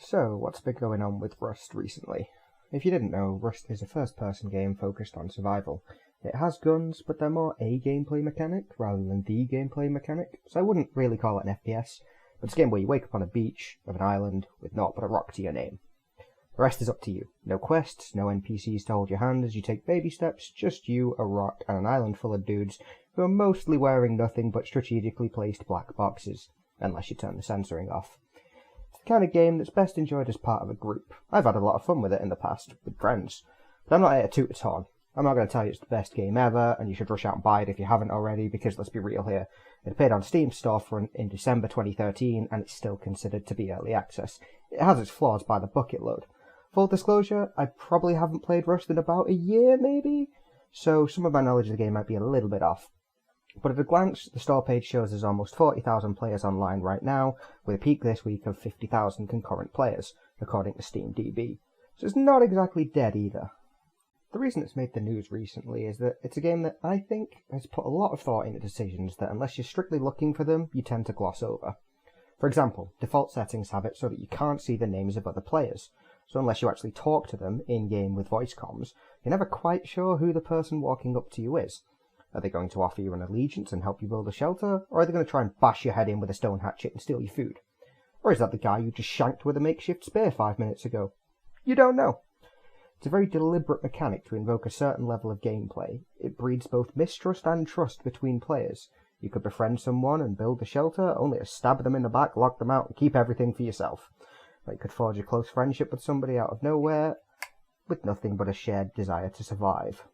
So, what's been going on with Rust recently? If you didn't know, Rust is a first-person game focused on survival. It has guns, but they're more a gameplay mechanic rather than the gameplay mechanic, so I wouldn't really call it an FPS, but it's a game where you wake up on a beach of an island with naught but a rock to your name. The rest is up to you. No quests, no NPCs to hold your hand as you take baby steps, just you, a rock, and an island full of dudes who are mostly wearing nothing but strategically placed black boxes, unless you turn the censoring off. It's the kind of game that's best enjoyed as part of a group. I've had a lot of fun with it in the past, with friends. But I'm not here to toot its horn. I'm not going to tell you it's the best game ever, and you should rush out and buy it if you haven't already, because let's be real here. It appeared on Steam's storefront in December 2013, and it's still considered to be early access. It has its flaws by the bucket load. Full disclosure, I probably haven't played Rust in about a year, maybe, so some of my knowledge of the game might be a little bit off. But at a glance, the store page shows there's almost 40,000 players online right now, with a peak this week of 50,000 concurrent players, according to SteamDB. So it's not exactly dead either. The reason it's made the news recently is that it's a game that I think has put a lot of thought into decisions that, unless you're strictly looking for them, you tend to gloss over. For example, default settings have it so that you can't see the names of other players. So unless you actually talk to them in-game with voice comms, you're never quite sure who the person walking up to you is. Are they going to offer you an allegiance and help you build a shelter, or are they going to try and bash your head in with a stone hatchet and steal your food? Or is that the guy you just shanked with a makeshift spear 5 minutes ago? You don't know. It's a very deliberate mechanic to invoke a certain level of gameplay. It breeds both mistrust and trust between players. You could befriend someone and build a shelter, only to stab them in the back, lock them out, and keep everything for yourself. Or you could forge a close friendship with somebody out of nowhere, with nothing but a shared desire to survive.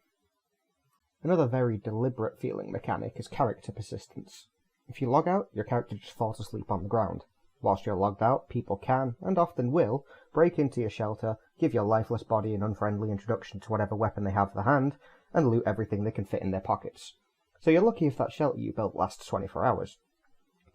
Another very deliberate feeling mechanic is character persistence. If you log out, your character just falls asleep on the ground. Whilst you're logged out, people can, and often will, break into your shelter, give your lifeless body an unfriendly introduction to whatever weapon they have for hand, and loot everything they can fit in their pockets. So you're lucky if that shelter you built lasts 24 hours.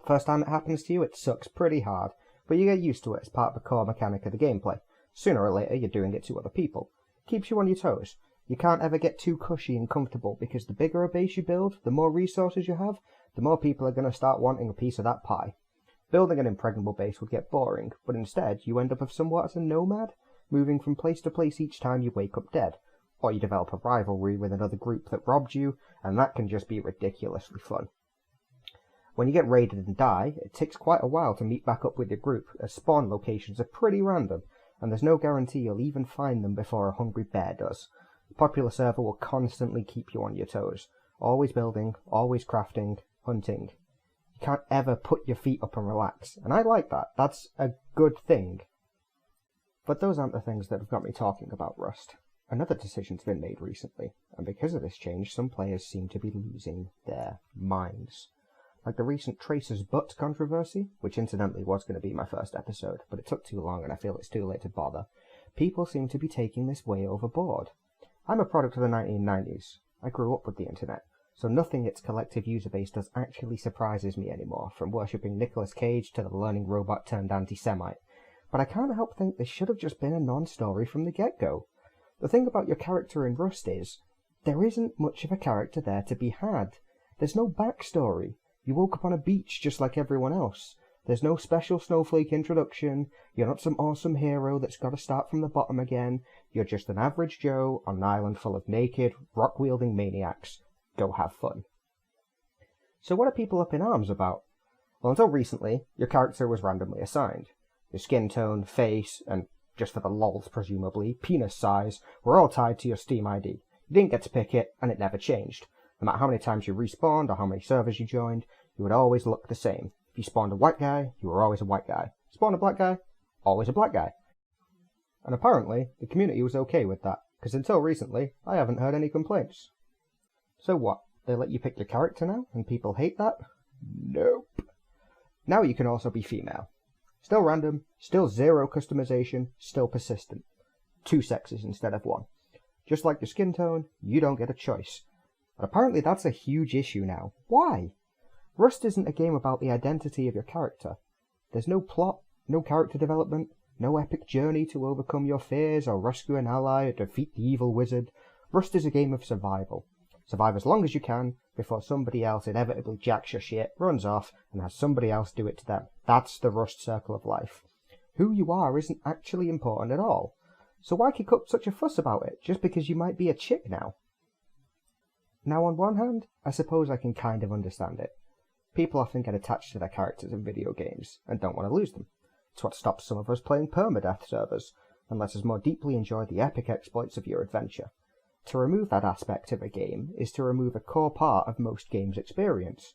First time it happens to you, it sucks pretty hard, but you get used to it as part of the core mechanic of the gameplay. Sooner or later, you're doing it to other people. Keeps you on your toes. You can't ever get too cushy and comfortable, because the bigger a base you build, the more resources you have, the more people are going to start wanting a piece of that pie. Building an impregnable base would get boring, but instead you end up as somewhat as a nomad, moving from place to place each time you wake up dead. Or you develop a rivalry with another group that robbed you, and that can just be ridiculously fun. When you get raided and die, it takes quite a while to meet back up with your group, as spawn locations are pretty random, and there's no guarantee you'll even find them before a hungry bear does. The popular server will constantly keep you on your toes, always building, always crafting, hunting. You can't ever put your feet up and relax, and I like that. That's a good thing. But those aren't the things that have got me talking about Rust. Another decision's been made recently, and because of this change, some players seem to be losing their minds. Like the recent Tracer's Butt controversy, which incidentally was going to be my first episode, but it took too long and I feel it's too late to bother. People seem to be taking this way overboard. I'm a product of the 1990s. I grew up with the internet, so nothing its collective user base does actually surprises me anymore, from worshipping Nicolas Cage to the learning robot turned anti-Semite. But I can't help think this should have just been a non-story from the get-go. The thing about your character in Rust is, there isn't much of a character there to be had. There's no backstory. You woke up on a beach just like everyone else. There's no special snowflake introduction. You're not some awesome hero that's got to start from the bottom again. You're just an average Joe on an island full of naked, rock-wielding maniacs. Go have fun. So what are people up in arms about? Well, until recently, your character was randomly assigned. Your skin tone, face, and, just for the lols presumably, penis size were all tied to your Steam ID. You didn't get to pick it, and it never changed. No matter how many times you respawned or how many servers you joined, you would always look the same. If you spawned a white guy, you were always a white guy. Spawned a black guy, always a black guy. And apparently, the community was okay with that, because until recently, I haven't heard any complaints. So what? They let you pick your character now, and people hate that? Nope. Now you can also be female. Still random, still zero customization, still persistent. 2 sexes instead of 1. Just like your skin tone, you don't get a choice. But apparently that's a huge issue now. Why? Rust isn't a game about the identity of your character. There's no plot, no character development, no epic journey to overcome your fears or rescue an ally or defeat the evil wizard. Rust is a game of survival. Survive as long as you can before somebody else inevitably jacks your shit, runs off, and has somebody else do it to them. That's the Rust circle of life. Who you are isn't actually important at all. So why kick up such a fuss about it, just because you might be a chick now? Now, on one hand, I suppose I can kind of understand it. People often get attached to their characters in video games, and don't want to lose them. It's what stops some of us playing permadeath servers, and lets us more deeply enjoy the epic exploits of your adventure. To remove that aspect of a game is to remove a core part of most games' experience.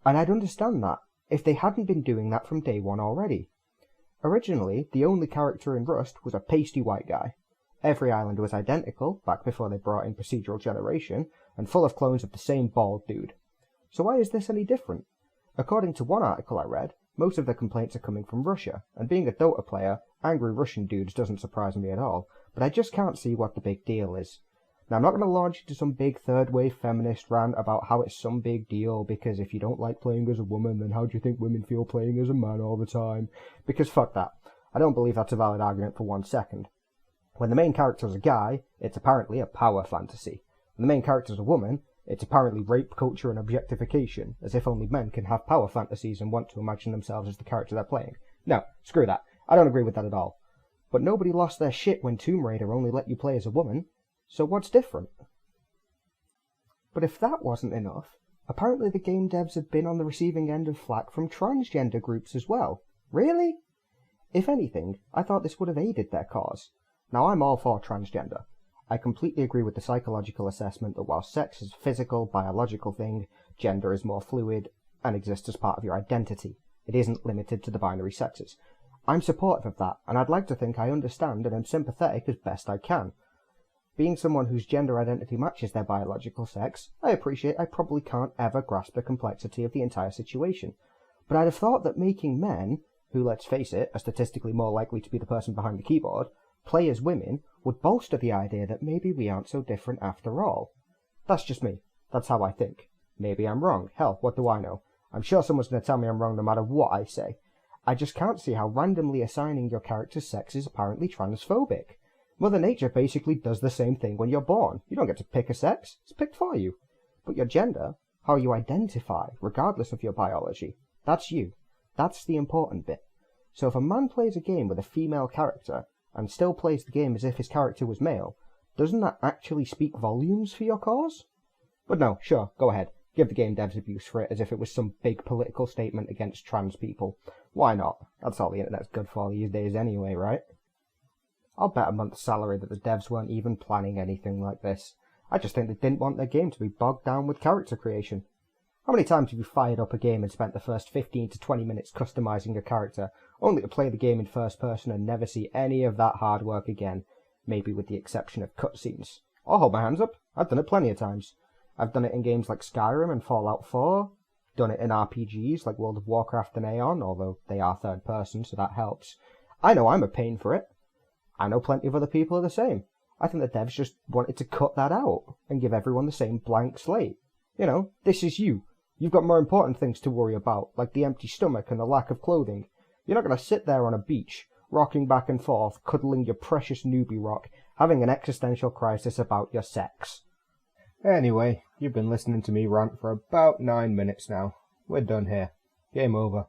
And I'd understand that, if they hadn't been doing that from day one already. Originally, the only character in Rust was a pasty white guy. Every island was identical, back before they brought in procedural generation, and full of clones of the same bald dude. So why is this any different? According to one article I read, most of the complaints are coming from Russia, and being a Dota player, angry Russian dudes doesn't surprise me at all, but I just can't see what the big deal is. Now, I'm not going to launch into some big third-wave feminist rant about how it's some big deal, because if you don't like playing as a woman, then how do you think women feel playing as a man all the time? Because fuck that. I don't believe that's a valid argument for 1 second. When the main character is a guy, it's apparently a power fantasy. When the main character is a woman, it's apparently rape culture and objectification, as if only men can have power fantasies and want to imagine themselves as the character they're playing. No, screw that. I don't agree with that at all. But nobody lost their shit when Tomb Raider only let you play as a woman. So what's different? But if that wasn't enough, apparently the game devs had been on the receiving end of flack from transgender groups as well. Really? If anything, I thought this would have aided their cause. Now, I'm all for transgender. I completely agree with the psychological assessment that while sex is a physical, biological thing, gender is more fluid and exists as part of your identity. It isn't limited to the binary sexes. I'm supportive of that, and I'd like to think I understand and am sympathetic as best I can. Being someone whose gender identity matches their biological sex, I appreciate I probably can't ever grasp the complexity of the entire situation. But I'd have thought that making men, who, let's face it, are statistically more likely to be the person behind the keyboard, play as women would bolster the idea that maybe we aren't so different after all. That's just me. That's how I think. Maybe I'm wrong. Hell, what do I know? I'm sure someone's going to tell me I'm wrong no matter what I say. I just can't see how randomly assigning your character's sex is apparently transphobic. Mother Nature basically does the same thing when you're born. You don't get to pick a sex. It's picked for you. But your gender, how you identify, regardless of your biology, that's you. That's the important bit. So if a man plays a game with a female character, and still plays the game as if his character was male, doesn't that actually speak volumes for your cause? But no, sure, go ahead. Give the game devs abuse for it as if it was some big political statement against trans people. Why not? That's all the internet's good for these days anyway, right? I'll bet a month's salary that the devs weren't even planning anything like this. I just think they didn't want their game to be bogged down with character creation. How many times have you fired up a game and spent the first 15 to 20 minutes customizing a character, only to play the game in first person and never see any of that hard work again, maybe with the exception of cutscenes? I'll hold my hands up. I've done it plenty of times. I've done it in games like Skyrim and Fallout 4, done it in RPGs like World of Warcraft and Aeon, although they are third person, so that helps. I know I'm a pain for it. I know plenty of other people are the same. I think the devs just wanted to cut that out and give everyone the same blank slate. You know, this is you. You've got more important things to worry about, like the empty stomach and the lack of clothing. You're not going to sit there on a beach, rocking back and forth, cuddling your precious newbie rock, having an existential crisis about your sex. Anyway, you've been listening to me rant for about 9 minutes now. We're done here. Game over.